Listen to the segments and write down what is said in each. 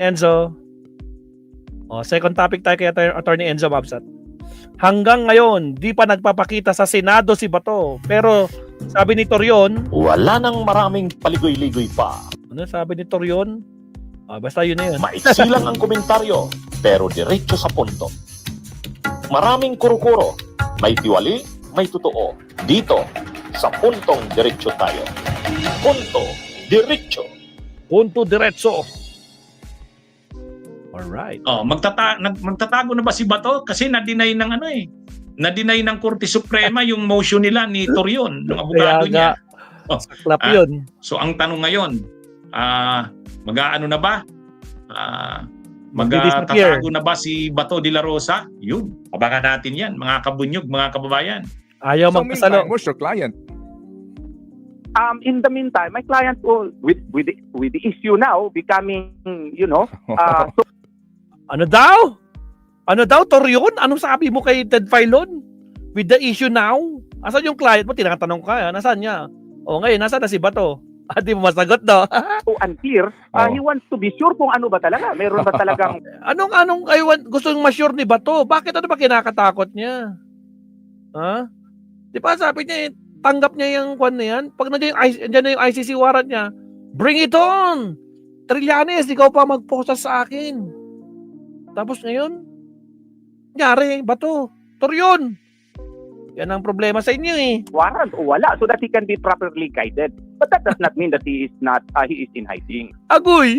Enzo. Second topic tayo kay Attorney Enzo Mabsat. Hanggang ngayon, di pa nagpapakita sa Senado si Bato. Pero sabi ni Torion, wala nang maraming paligoy-ligoy pa. ano sabi ni Torion? Basta yun na yun. Maiksi lang ang komentaryo, pero diretso sa punto. Maraming kuro-kuro, may tiwali, may totoo. Dito, sa puntong diretso tayo. Punto diretso. Punto diretso. Alright. Magtatago na ba si Bato? Kasi na-deny ng na-deny ng Korte Suprema yung motion nila ni Torion, ng abogado niya. Saklap yun. So ang tanong ngayon, mag-aano na ba? Magtatago na ba si Bato de la Rosa? Yun. Abangan natin yan, mga kabunyog, mga kababayan. Ayaw So magpasalo. meantime, where's your client? In the meantime, my client will, with the issue now becoming, Ano daw? Ano daw, Torion? Anong sabi mo kay Ted Filon? With the issue now? Asan yung client mo? Tinatanong ka, nasaan niya? Ngayon, nasaan na si Bato? Di mo masagot, no? so unclear, he wants to be sure kung ano ba talaga. Meron ba talagang gusto nyung ma-sure ni Bato? Bakit ano ba kinakatakot niya? Ha? Di ba sabi niya, tanggap niya yung kwan na yan? Pag nandiyan na yung ICC warrant niya, bring it on! Trillanes, ikaw pa mag-post sa akin. Tapos ngayon, nyari, Bato, Torion. Yan ang problema sa inyo eh. warrant o wala so that he can be properly guided. But that does not mean that he is in hiding. Agoy!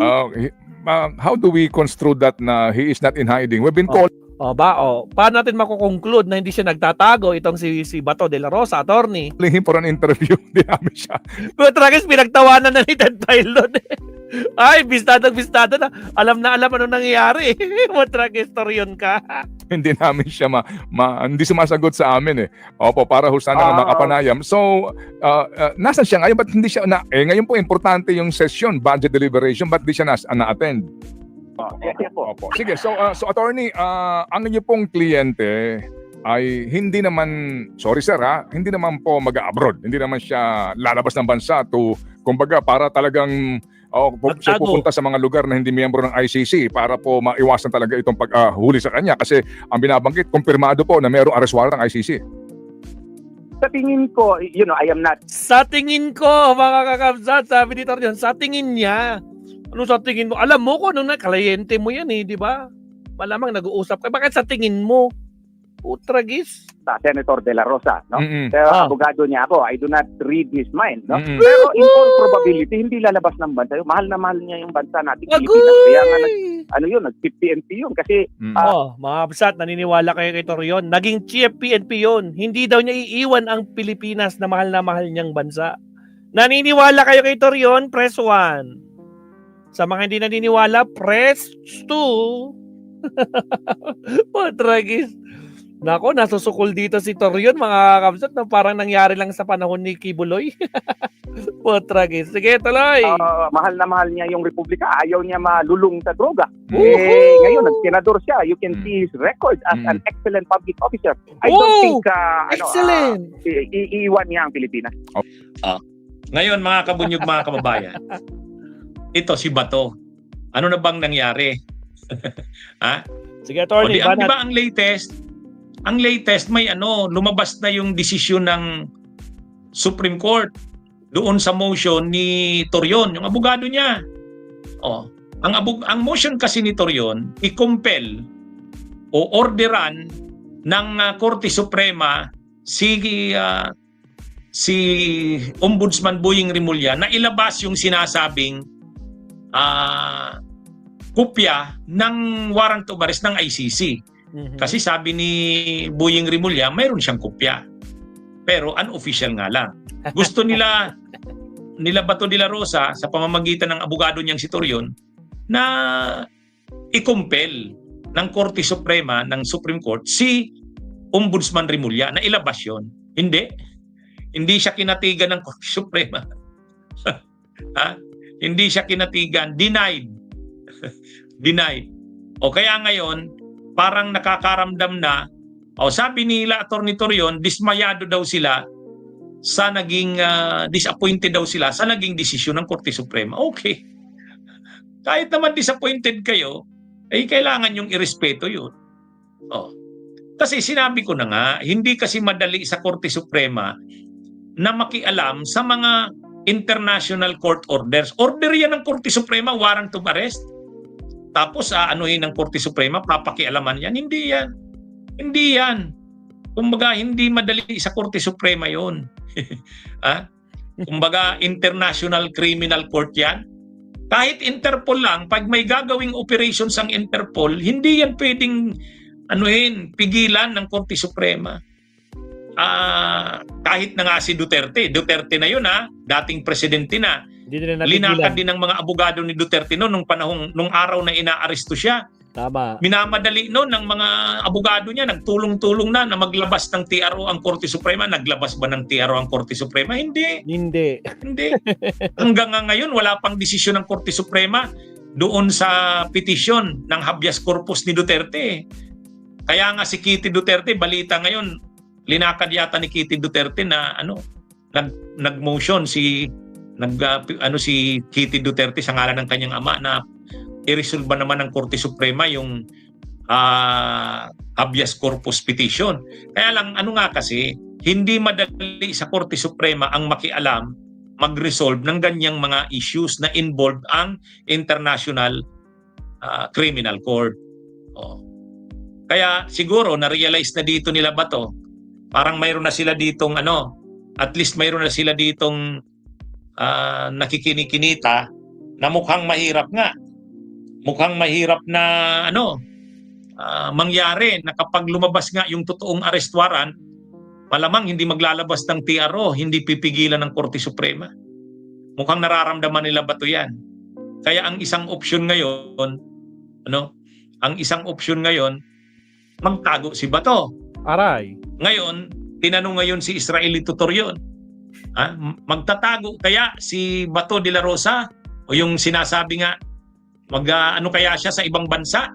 How do we construe that na he is not in hiding? We've been called Paano natin makukonclude na hindi siya nagtatago itong si Bato de la Rosa, attorney? him for an interview. Hindi namin siya. But tragis, pinagtawanan na ni Ted Filon. Ay, bistado na. Alam ano nangyayari. Matragis, Torion ka. Hindi namin siya hindi sumasagot sa amin eh. Opo, para sana makapanayam. So, nasan siya ngayon? Ba't hindi siya ngayon po importante yung session, budget deliberation, ba't di siya na-attend? Opo. Sige, so attorney, ang inyo pong kliyente ay hindi naman, sorry sir hindi naman po mag-abroad. Hindi naman siya lalabas ng bansa kumbaga para talagang siya pupunta sa mga lugar na hindi miyembro ng ICC para po maiwasan talaga itong paghuli sa kanya kasi ang binabanggit, kumpirmado po na mayroong arrest warrant ng ICC. Sa tingin ko, I am not. Sa tingin ko, mga kakabsat, sabi ni Torion, sa tingin niya. Ano sa tingin mo? Alam mo ko, kalayente mo yan di ba? Malamang nag-uusap ka. Bakit sa tingin mo? Tragis. Senator De La Rosa, no? Mm-mm. Pero abogado niya ako, I do not read his mind, no? Mm-mm. Pero in all probability, hindi lalabas ng bansa. Mahal na mahal niya yung bansa natin, Pilipinas. Kaya nga nag-PNP yun kasi mga kabsat, naniniwala kayo kay Torion. Naging chief PNP yun. Hindi daw niya iiwan ang Pilipinas na mahal niyang bansa. Naniniwala kayo kay Torion? Press 1. Sa mga hindi naniniwala, press 2. Tragis. Nako, nasusukol dito si Torion, mga kabsat, na parang nangyari lang sa panahon ni Kibuloy. Tragis. Sige, tuloy. Mahal na mahal niya yung Republika. Ayaw niya malulung sa droga. Ngayon, nag-senador siya. You can see his record as an excellent public officer. I don't think excellent. Iiwan niya ang Pilipinas. Ngayon, mga kabunyog, mga kababayan, ito si Bato. Ano na bang nangyari? Sige, attorney. Di ba ang latest may lumabas na yung desisyon ng Supreme Court doon sa motion ni Torion, yung abogado niya. Ang motion kasi ni Torion, i-compel o orderan ng Korte Suprema si Ombudsman Boying Rimulya na ilabas yung sinasabing kopya ng warrant of arrest ng ICC. Kasi sabi ni Boying Rimulya, mayroon siyang kopya. Pero unofficial nga lang. Gusto nila Bato de la Rosa sa pamamagitan ng abogado niyang si Torion na i-compel ng Korte Suprema ng Supreme Court si Ombudsman Rimulya na ilabas yon. Hindi siya kinatigan ng Korte Suprema. Hindi siya kinatigan. Denied. Kaya ngayon, parang nakakaramdam na, sabi nila Attorney Torion, dismayado daw sila sa naging, disappointed daw sila sa naging desisyon ng Korte Suprema. Okay. Kahit naman disappointed kayo, ay kailangan yung irespeto yun. Oh. Kasi sinabi ko na nga, hindi kasi madali sa Korte Suprema na makialam sa mga international court orders. Order yan ng Korte Suprema, warrant of arrest. Tapos aanuhin ng Korte Suprema, papakialaman yan. Hindi yan. Hindi yan. Kumbaga, hindi madali sa Korte Suprema yun. Kumbaga, International Criminal Court yan. Kahit Interpol lang, pag may gagawing operations ang Interpol, hindi yan pwedeng pigilan ng Korte Suprema. Kahit na nga si Duterte na yun dating presidente na. Linakad din ng mga abogado ni Duterte nung araw na inaaresto siya. Tama. Minamadali ng mga abogado niya, nagtulong-tulong na maglabas ng TRO ang Korte Suprema. Naglabas ba ng TRO ang Korte Suprema? Hindi. Hindi. Hanggang ngayon, wala pang desisyon ng Korte Suprema doon sa petition ng habeas corpus ni Duterte. Kaya nga si Kitty Duterte, balita ngayon, linakad yata ni Kitty Duterte na nag-motion si Kitty Duterte sa ngalan ng kanyang ama na i-resolve naman ng Korte Suprema yung habeas corpus petition. Kaya lang, kasi, hindi madali sa Korte Suprema ang makialam, mag-resolve ng ganyang mga issues na involved ang International Criminal Court. Kaya siguro, na-realize na dito nila Bato, parang mayroon na sila ditong at least mayroon na sila ditong nakikinikinita na mukhang mahirap nga. Mukhang mahirap na mangyari na kapag lumabas nga yung totoong arrest warrant, malamang hindi maglalabas ng TRO, hindi pipigilan ng Korte Suprema. Mukhang nararamdaman nila Bato yan. Kaya ang isang opsyon ngayon, magtago si Bato. Aray. Ngayon, tinanong ngayon si Israelito Torion, magtatago kaya si Bato de la Rosa o yung sinasabi nga kaya siya sa ibang bansa?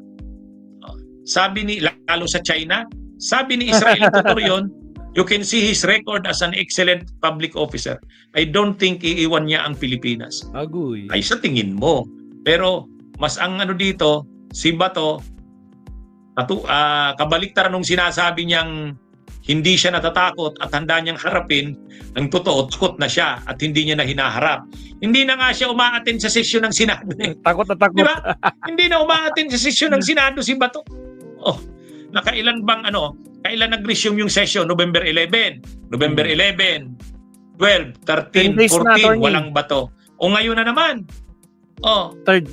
Sabi ni, lalo sa China, sabi ni Israelito Torion, you can see his record as an excellent public officer. I don't think iiwan niya ang Pilipinas. Agoy. Ay sa tingin mo. Pero mas ang dito, si Bato, kabaliktaran nung sinasabi niyang hindi siya natatakot at handa niyang harapin, ang totoo, takot na siya at hindi niya na hinaharap. Hindi na nga siya umaattend sa sesyon ng Senado. Takot na takot. Diba? Hindi na umaattend sa sesyon ng Senado si Bato. Kailan nag-resume yung session? November 11, November 11, 12, 13, 14, walang Bato. O ngayon na naman. Third.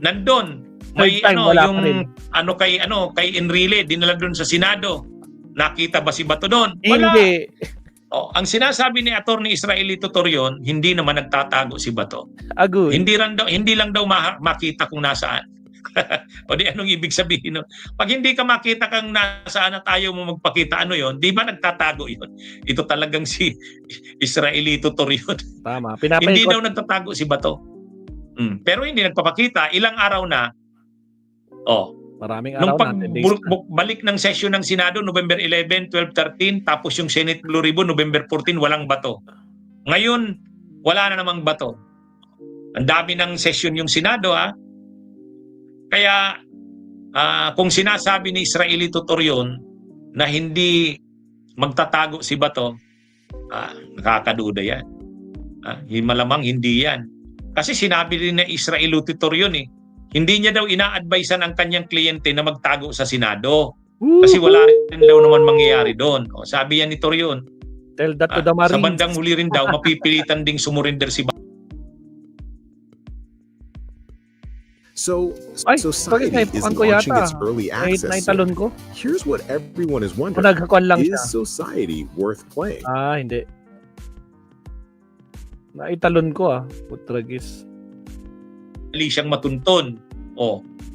Nandun. May kay Enrile, dinala doon sa Senado. Nakita ba si Bato doon? Wala. Hindi. Ang sinasabi ni Attorney Israelito Torion, hindi naman nagtatago si Bato. Agoy. Hindi lang daw makita kung nasaan. O di anong ibig sabihin nun? Pag hindi ka makita kung nasaan at ayaw mo magpakita, di ba nagtatago yun? Ito talagang si Israelito Torion. Tama. Hindi daw nagtatago si Bato. Pero hindi nagpapakita. Ilang araw na, maraming nung araw natin. balik ng session ng Senado, November 11, 12, 13, tapos yung Senate Blue Ribbon, November 14, walang Bato. Ngayon, wala na namang Bato. Ang dami ng session yung Senado, Kaya, kung sinasabi ni Israelito Torion na hindi magtatago si Bato, nakakaduda yan. Malamang hindi yan. Kasi sinabi rin na Israelito Torion hindi niya daw ina-advisean ang kanyang kliyente na magtago sa Senado. Kasi wala rin daw naman mangyayari doon. Sabi yan ni Torion. Tell that to the Marines. Sa bandang huli rin daw, mapipilitan ding sumurinder si Bato. So, Ay, society bakit is naipukan ko launching yata? its early access. Naitalon ko. Here's what everyone is Kung wondering. nagkakuan lang siya. Is society worth playing? Hindi. Naitalon ko Putragis. Mali siyang matuntun.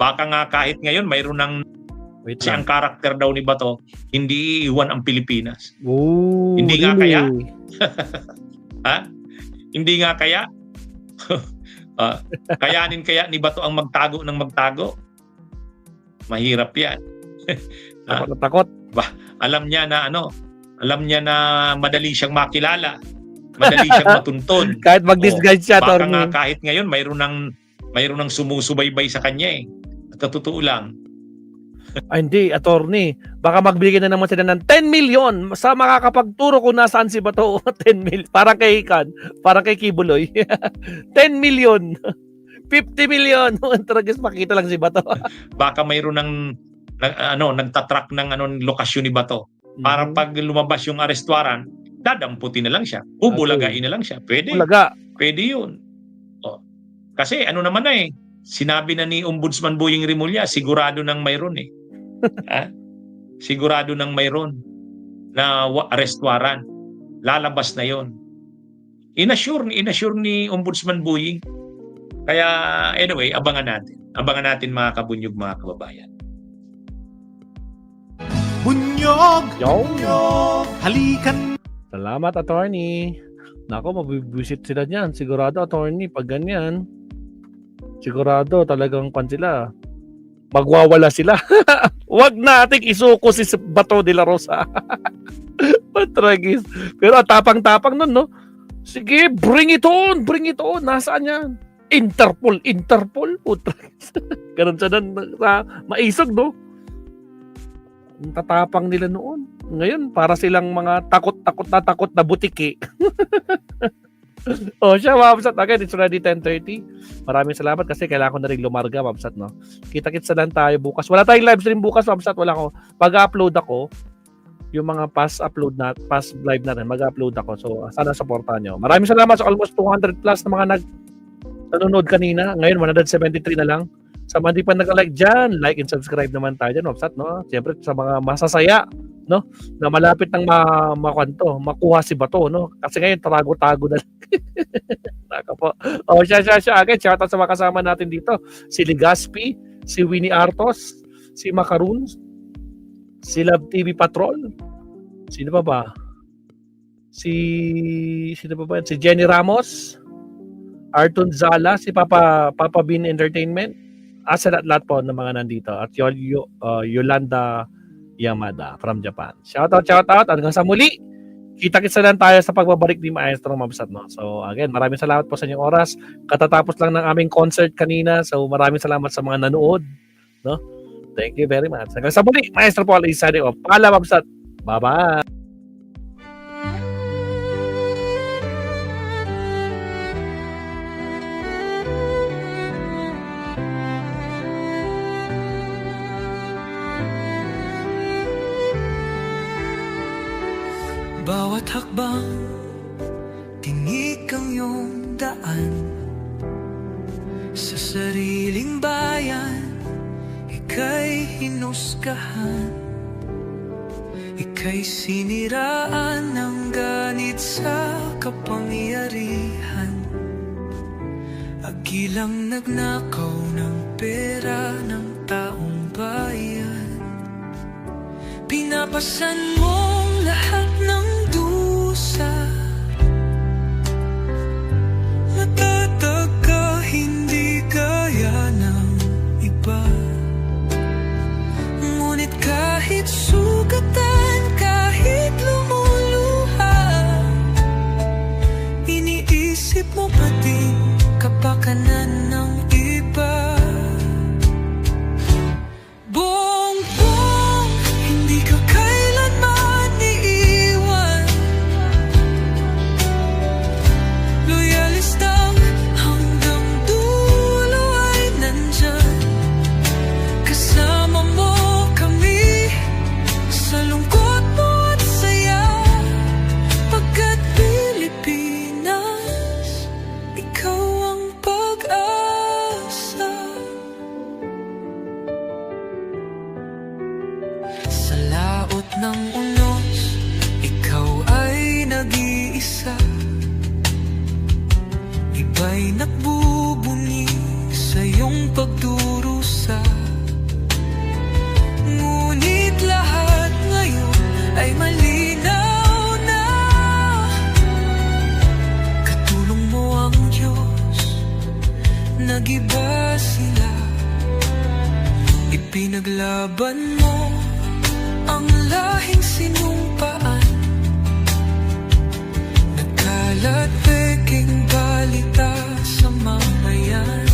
Baka nga kahit ngayon mayroon ng Wait ang lang. karakter daw ni Bato, hindi iiwan ang Pilipinas. Hindi nga kaya? Hindi nga kaya? Kayanin kaya ni Bato ang magtago ng magtago? Mahirap yan. Takot na takot. Alam niya na madali siyang makilala. Madali siyang matuntun. Kahit mag-disguise siya, Baka Tony. nga kahit ngayon mayroon ng mayroon ng sumusubaybay sa kanya eh. At totoo lang. Ay, hindi, attorney. Baka magbigay na naman sila ng 10 million sa makakapagturo kung nasaan si Bato. 10 million. Parang kay Kibuloy. 10 million. 50 million. Tragis, makita lang si Bato. Baka mayroon nagtatrack ng lokasyon ni Bato. Para pag lumabas yung arrest warrant, dadamputin na lang siya. Bubulagain na lang siya. Pwede. Bulaga. Pwede yun. O. Kasi naman na eh. Sinabi na ni Ombudsman Boying Rimulya, sigurado nang mayroon eh. Sigurado nang mayroon na arrest warrant. Lalabas na yon. Inassure ni Ombudsman Boying. Kaya anyway, abangan natin. Abangan natin mga kabunyog, mga kababayan. Bunyog! Yo! Halikan! Salamat, attorney. Nako, mabibisit sila niyan. Sigurado, attorney, pag ganyan. Sigurado, talagang sila. Magwawala sila. Wag nating isuko si Bato de la Rosa. Patragis. Pero tapang-tapang nun, no? Sige, bring it on! Bring it on! Nasaan yan? Interpol! Patragis. Ganun siya maisog, no? Ang tatapang nila noon. Ngayon, para silang mga takot na butiki. Siya, Mabsat. Again, it's already 10:30. Maraming salamat kasi kailangan ko na rin lumarga, Mabsat, no? Kita-kits na lang tayo bukas. Wala tayong live stream bukas, Mabsat. Wala ko. Pag-upload ako, yung mga past live natin, mag-upload ako. So, sana supportahan nyo. Maraming salamat sa almost 200 plus na mga nanonood kanina. Ngayon, 173 na lang. Sa mga di pa nag-like dyan, like and subscribe naman tayo dyan, Mabsat, no? Siyempre, sa mga masasaya, no? Na malapit ng makuha si Bato, no? Kasi ngayon, tago-tago na lang. Naka po. Siya. Again, shoutout sa mga kasama natin dito. Si Ligaspi, si Winnie Artos, si Macaroon, si Love TV Patrol, sino pa ba? Si Jenny Ramos, Arton Zala, si Papa Bean Entertainment, sa lahat po ng mga nandito, at Yolanda Yamada from Japan. Shoutout. Hanggang sa muli. Kita-kits na lang tayo sa pagbabalik ni Maestro Mabsat, no? So again, maraming salamat po sa inyong oras. Katatapos lang ng aming concert kanina. So maraming salamat sa mga nanood, no? Thank you very much. Hanggang sa muli, Maestro Paul is signing off. Paalam, Mabsat. Bye-bye. Bawat hakbang, tinik ang iyong daan. Sa sariling bayan, ika'y hinusgahan. Ika'y siniraan ng ganit sa kapangyarihan. Agilang nagnakaw ng pera ng taong bayan. Pinapasan mong lahat ng dusa. Matatag ka, hindi kaya ng iba. Ngunit kahit sugatan, kahit lumuluha, iniisip mo pa din kapakanan ng iba. Bongbong, hindi ka kailanman iiwan. Loyalista hanggang dulo ay nandyan. Kasama mo kami sa lungkot mo at saya. Pagkat Pilipinas, ikaw ang pag-asa. Sa laot ng unos, ikaw ay nag-iisa. Iba'y nagbubunyi sa iyong pagdurusa. Ngunit lahat ngayon ay malinaw na. Katulong mo ang Diyos, nag-iba sila. Ipinaglaban mo ang lahing sinumpaan. Nagkalat peking balita sa mamayan.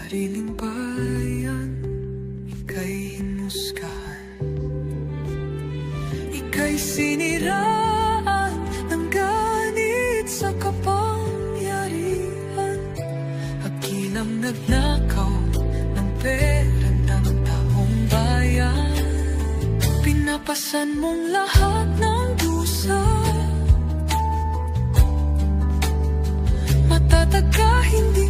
sariling bayan, ika'y hinusgahan. Ika'y siniraan ng ganit sa kapangyarihan. Haginang nagnakaw ng pera ng taong bayan. Pinapasan mong lahat ng dusa. Matatag ka, hindi